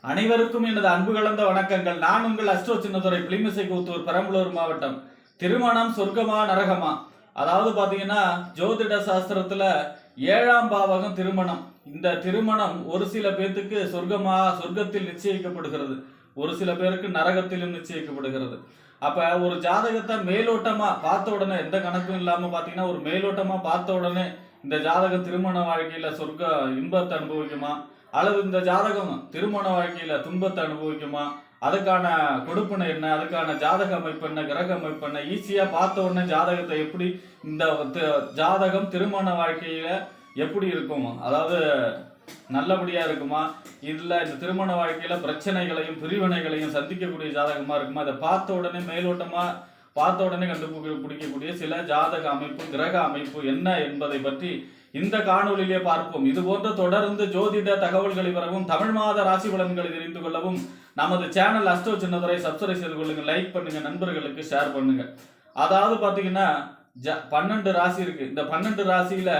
அனைவருக்கும் எனது அன்பு கலந்த வணக்கங்கள். நான் உங்கள் அஸ்ட்ரோ சின்னதுரை, பிளிமிசை கூத்தூர், பெரம்பலூர் மாவட்டம். திருமணம் சொர்க்கமா நரகமா? அதாவது பாத்தீங்கன்னா ஜோதிட சாஸ்திரத்துல 7ஆம் பாவகம் திருமணம். இந்த திருமணம் ஒரு சில பேர்த்துக்கு சொர்க்கத்தில் நிச்சயிக்கப்படுகிறது, ஒரு சில பேருக்கு நரகத்திலும் நிச்சயிக்கப்படுகிறது. அப்ப ஒரு ஜாதகத்தை மேலோட்டமா பார்த்த உடனே, எந்த கணக்கும் இல்லாம பாத்தீங்கன்னா ஒரு மேலோட்டமா பார்த்த உடனே இந்த ஜாதகம் திருமண வாழ்க்கையில சொர்க்க இன்பத்தை அனுபவிக்குமா, அல்லது இந்த ஜாதகம் திருமண வாழ்க்கையில துன்பத்தை அனுபவிக்குமா, அதுக்கான கொடுப்பனை என்ன, அதுக்கான ஜாதக அமைப்பு என்ன, கிரக அமைப்பு என்ன, ஈஸியா பார்த்த உடனே ஜாதகத்தை எப்படி இந்த ஜாதகம் திருமண வாழ்க்கையில எப்படி இருக்கும், அதாவது நல்லபடியா இருக்குமா, இல்ல இந்த திருமண வாழ்க்கையில பிரச்சனைகளையும் பிரிவினைகளையும் சந்திக்கக்கூடிய ஜாதகமா இருக்குமா, அதை பார்த்த உடனே மேலோட்டமா பார்த்த உடனே கண்டுபிடிக்கக்கூடிய சில ஜாதக அமைப்பு கிரக அமைப்பு என்ன என்பதை பற்றி இந்த காணொலியிலே பார்ப்போம். இது போன்ற தொடர்ந்து ஜோதிட தகவல்களை பெறவும், தமிழ் மாத ராசி பலன்களை தெரிந்து கொள்ளவும் நமது சேனல் அஸ்ட்ரோ சின்னதுரை சப்ஸ்கிரைப் செய்து கொள்ளுங்க, லைக் பண்ணுங்க, நண்பர்களுக்கு ஷேர் பண்ணுங்க. அதாவது பாத்தீங்கன்னா 12 ராசி இருக்கு. இந்த 12 ராசியில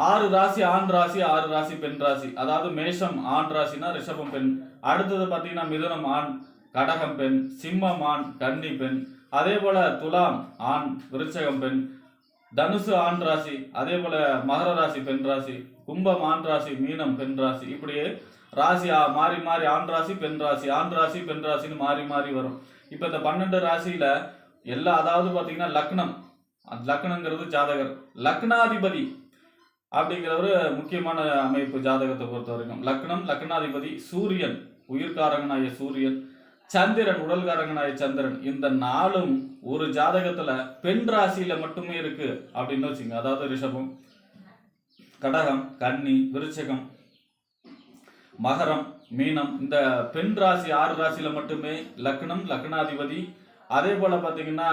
6 ராசி ஆண் ராசி, 6 ராசி பெண் ராசி. அதாவது மேஷம் ஆண் ராசினா ரிஷபம் பெண், அடுத்தது பாத்தீங்கன்னா மிதுனம் ஆண், கடகம் பெண், சிம்மம் ஆண், கன்னி பெண், அதே போல துலாம் ஆண், விருச்சகம் பெண், தனுசு ஆண் ராசி, அதே போல மகர ராசி பெண் ராசி, கும்பம் ஆண் ராசி, மீனம் பெண் ராசி. இப்படியே ராசி மாறி மாறி ஆண் ராசி பெண் ராசி, ஆண் ராசி பெண் ராசின்னு மாறி மாறி வரும். இப்ப இந்த 12 ராசியில எல்லா, அதாவது பாத்தீங்கன்னா லக்னம், லக்னங்கிறது ஜாதகர், லக்னாதிபதி அப்படிங்கிறவரு முக்கியமான அமைப்பு ஜாதகத்தை பொறுத்த வரைக்கும். லக்னம், லக்னாதிபதி சூரியன், உயிர்காரகனாய சூரியன், சந்திரன், உடல்காரகனாய சந்திரன். இந்த நாளும் ஒரு ஜாதகத்துல பெண் ராசியில மட்டுமே இருக்கு அப்படின்னு வச்சுங்க. அதாவது ரிஷபம், கடகம், கன்னி, விருச்சகம், மகரம், மீனம், இந்த பெண் ராசி 6 ராசியில மட்டுமே லக்னம், லக்னாதிபதி, அதே போல பாத்தீங்கன்னா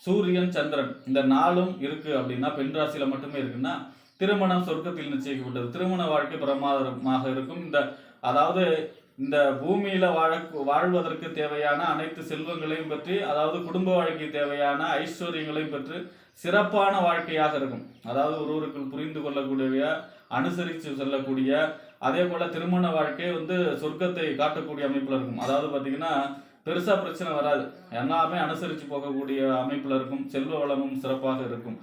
சூரியன், சந்திரன், இந்த நாளும் இருக்கு அப்படின்னா பெண் ராசியில மட்டுமே இருக்குன்னா திருமணம் சொர்க்கத்தில் நிச்சயிக்கப்பட்டது. திருமண வாழ்க்கை பிரமாதமாக இருக்கும். அதாவது இந்த பூமியில வாழ்வதற்கு தேவையான அனைத்து செல்வங்களையும் பெற்று, அதாவது குடும்ப வாழ்க்கை தேவையான ஐஸ்வர்யங்களையும் பெற்று சிறப்பான வாழ்க்கையாக இருக்கும். அதாவது ஒருவருக்குள் புரிந்து கொள்ளக்கூடிய, அனுசரித்து செல்லக்கூடிய, அதே போல திருமண வாழ்க்கை சொர்க்கத்தை காட்டக்கூடிய அமைப்புல இருக்கும். அதாவது பாத்தீங்கன்னா பெருசா பிரச்சனை வராது, எல்லாமே அனுசரித்து போகக்கூடிய அமைப்புல இருக்கும். செல்வ வளமும் சிறப்பாக இருக்கும்.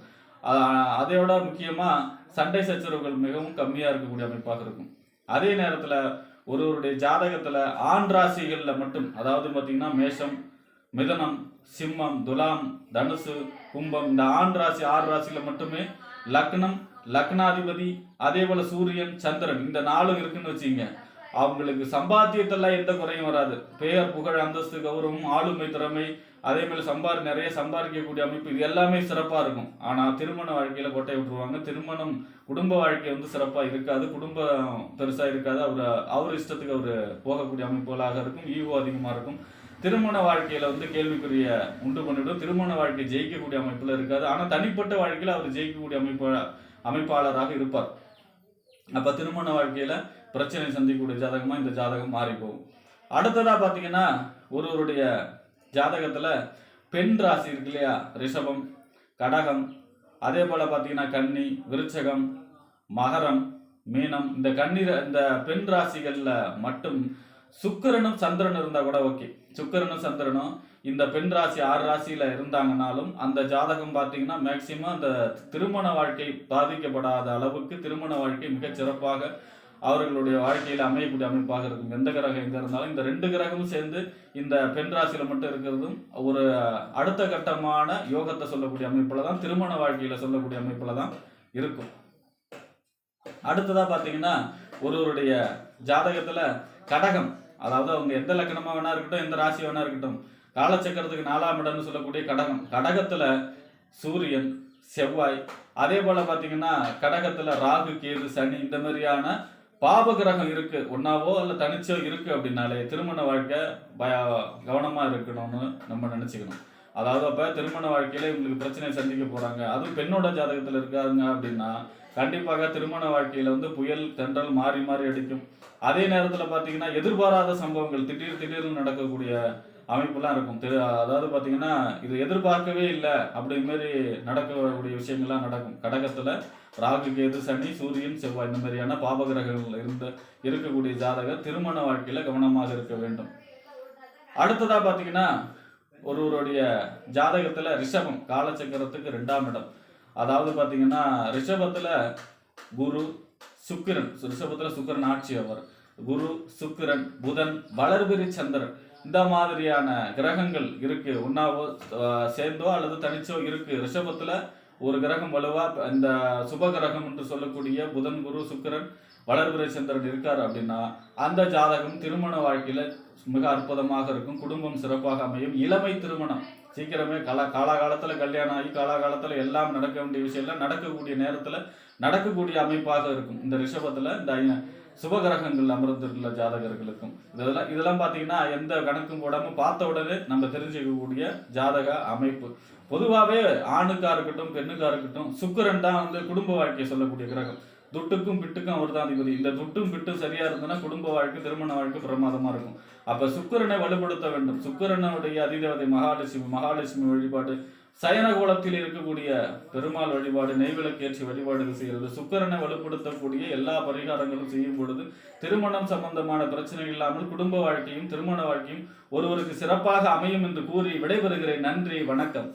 அதையோட முக்கியமா சண்டை சச்சரவுகள் மிகவும் கம்மியா இருக்கக்கூடிய அமைப்பாக இருக்கும். அதே நேரத்துல ஒருவருடைய ஜாதகத்துல ஆண் ராசிகள்ல மட்டும், அதாவது பாத்தீங்கன்னா மேஷம், மிதனம், சிம்மம், துலாம், தனுசு, கும்பம், இந்த ஆண் ராசி 6 ராசியில மட்டுமே லக்னம், லக்னாதிபதி, அதே போல சூரியன், சந்திரன், இந்த 4 இருக்குன்னு வச்சுங்க. அவங்களுக்கு சம்பாத்தியத்தெல்லாம் எந்த குறையும் வராது. பெயர், புகழ், அந்தஸ்து, கௌரவம், ஆளுமை, திறமை, அதே மாதிரி நிறைய சம்பாதிக்கக்கூடிய அமைப்பு, இது எல்லாமே சிறப்பா இருக்கும். ஆனா திருமண வாழ்க்கையில கொட்டை விட்டுருவாங்க. திருமணம் குடும்ப வாழ்க்கை சிறப்பா இருக்காது, குடும்பம் பெருசா இருக்காது. அவர் இஷ்டத்துக்கு அவரு போகக்கூடிய அமைப்புகளாக இருக்கும். ஈகோ அதிகமா இருக்கும். திருமண வாழ்க்கையில கேள்விக்குரிய உண்டு பண்ணிவிடும். திருமண வாழ்க்கை ஜெயிக்கக்கூடிய அமைப்புல இருக்காது. ஆனா தனிப்பட்ட வாழ்க்கையில அவர் ஜெயிக்கக்கூடிய அமைப்பாளராக இருப்பார். அப்ப திருமண வாழ்க்கையில பிரச்சனை சந்திக்கக்கூடிய ஜாதகமா இந்த ஜாதகம் மாறி போகும். அடுத்ததா பாத்தீங்கன்னா ஒருவருடைய ஜாதகத்துல பெண் ராசி இருக்கு இல்லையா, ரிஷபம், கடகம், அதே போல பாத்தீங்கன்னா கன்னி, விருச்சகம், மகரம், மீனம், இந்த பெண் ராசிகள்ல மட்டும் சுக்கிரனும் சந்திரனும் இருந்தா கூட ஓகே. சுக்கிரனும் சந்திரனும் இந்த பெண் ராசி 6 ராசியில இருந்தாங்கனாலும் அந்த ஜாதகம் பாத்தீங்கன்னா மேக்சிமம் அந்த திருமண வாழ்க்கை பாதிக்கப்படாத அளவுக்கு திருமண வாழ்க்கை மிகச் சிறப்பாக அவர்களுடைய வாழ்க்கையில அமையக்கூடிய அமைப்பாக இருக்கும். எந்த கிரகம் எங்க இருந்தாலும் இந்த 2 கிரகமும் சேர்ந்து இந்த பெண் ராசியில மட்டும் இருக்கிறதும் ஒரு அடுத்த கட்டமான யோகத்தை சொல்லக்கூடிய அமைப்புல தான், திருமண வாழ்க்கையில சொல்லக்கூடிய அமைப்புல தான் இருக்கும். அடுத்ததா பாத்தீங்கன்னா ஒருவருடைய ஜாதகத்துல கடகம், அதாவது அவங்க எந்த லக்கணமா வேணா இருக்கட்டும், எந்த ராசி வேணா இருக்கட்டும், காலச்சக்கரத்துக்கு 4ஆம் இடம்னு சொல்லக்கூடிய கடகம், கடகத்துல சூரியன், செவ்வாய், அதே போல பாத்தீங்கன்னா கடகத்துல ராகு, கேது, சனி, இந்த மாதிரியான பாப கிரகம் இருக்கு, ஒன்னாவோ அல்ல தனிச்சோ இருக்கு அப்படின்னாலே திருமண வாழ்க்கை கவனமா இருக்கணும்னு நம்ம நினைச்சுக்கணும். அதாவது அப்ப திருமண வாழ்க்கையில இவங்களுக்கு பிரச்சனை சந்திக்க போறாங்க, அதுவும் பெண்ணோட ஜாதகத்துல இருக்காங்க அப்படின்னா கண்டிப்பாக திருமண வாழ்க்கையில புயல், தென்றல் மாறி மாறி அடிக்கும். அதே நேரத்துல பாத்தீங்கன்னா எதிர்பாராத சம்பவங்கள் திடீர்னு நடக்கக்கூடிய அமைப்புலாம் இருக்கும். அதாவது பார்த்தீங்கன்னா இது எதிர்பார்க்கவே இல்லை அப்படி மாரி நடக்கக்கூடிய விஷயங்கள்லாம் நடக்கும். கடகத்துல ராகு, கேது, சனி, சூரியன், செவ்வாய் இந்த மாதிரியான பாபகிரகங்கள் இருக்கக்கூடிய ஜாதகர் திருமண வாழ்க்கையில கவனமாக இருக்க வேண்டும். அடுத்ததா பார்த்தீங்கன்னா ஒருவருடைய ஜாதகத்துல ரிஷபம் காலச்சக்கரத்துக்கு 2ஆம் இடம். அதாவது பார்த்தீங்கன்னா ரிஷபத்துல குரு, சுக்கிரன், ரிஷபத்துல சுக்கிரன் ஆட்சி அவர். குரு, சுக்கிரன், புதன், வளர்பிறை சந்திரன் இந்த மாதிரியான கிரகங்கள் இருக்கு. ஒன்னாவோ சேர்ந்தோ அல்லது தனிச்சோ இருக்கு. ரிஷபத்துல ஒரு கிரகம் வலுவா இந்த சுப கிரகம் என்று சொல்லக்கூடிய புதன், குரு, சுக்கிரன், வளர்பிறை சந்திரன் இருக்காரு அப்படின்னா அந்த ஜாதகம் திருமண வாழ்க்கையில மிக அற்புதமாக இருக்கும். குடும்பம் சிறப்பாக அமையும். இளமை திருமணம் சீக்கிரமே காலகாலத்துல கல்யாணம் ஆகி காலகாலத்துல எல்லாம் நடக்க வேண்டிய விஷயம்லாம் நடக்கக்கூடிய நேரத்துல நடக்கக்கூடிய அமைப்பாக இருக்கும். இந்த ரிஷபத்துல இந்த சுபகிரகங்கள் அமர்ந்துள்ள ஜாதகர்களுக்கும் இதெல்லாம் பார்த்தீங்கன்னா எந்த கணக்கும் போடாம பார்த்த உடனே நம்ம தெரிஞ்சுக்கக்கூடிய ஜாதக அமைப்பு. பொதுவாகவே ஆணுக்கா இருக்கட்டும் பெண்ணுக்கா இருக்கட்டும் சுக்கிரன் தான் குடும்ப வாழ்க்கையை சொல்லக்கூடிய கிரகம். துட்டுக்கும் பிட்டுக்கும் அவர் தான் அதிபதி. இந்த துட்டும் பிட்டும் சரியா இருந்ததுன்னா குடும்ப வாழ்க்கை திருமண வாழ்க்கை பிரமாதமா இருக்கும். அப்ப சுக்கிரனை வலுப்படுத்த வேண்டும். சுக்கிரனுடைய அதிதேவதை மகாலட்சுமி வழிபாடு, சயன கோலத்தில் இருக்கக்கூடிய பெருமாள் வழிபாடு, நெய்விளக்கேற்றி வழிபாடு செய்கிறது. சுக்கிரனை வலுப்படுத்தக்கூடிய எல்லா பரிகாரங்களும் செய்யும் பொழுது திருமணம் சம்பந்தமான பிரச்சனைகள் இல்லாமல் குடும்ப வாழ்க்கையும் திருமண வாழ்க்கையும் ஒருவருக்கு சிறப்பாக அமையும் என்று கூறி விடைபெறுகிறேன். நன்றி, வணக்கம்.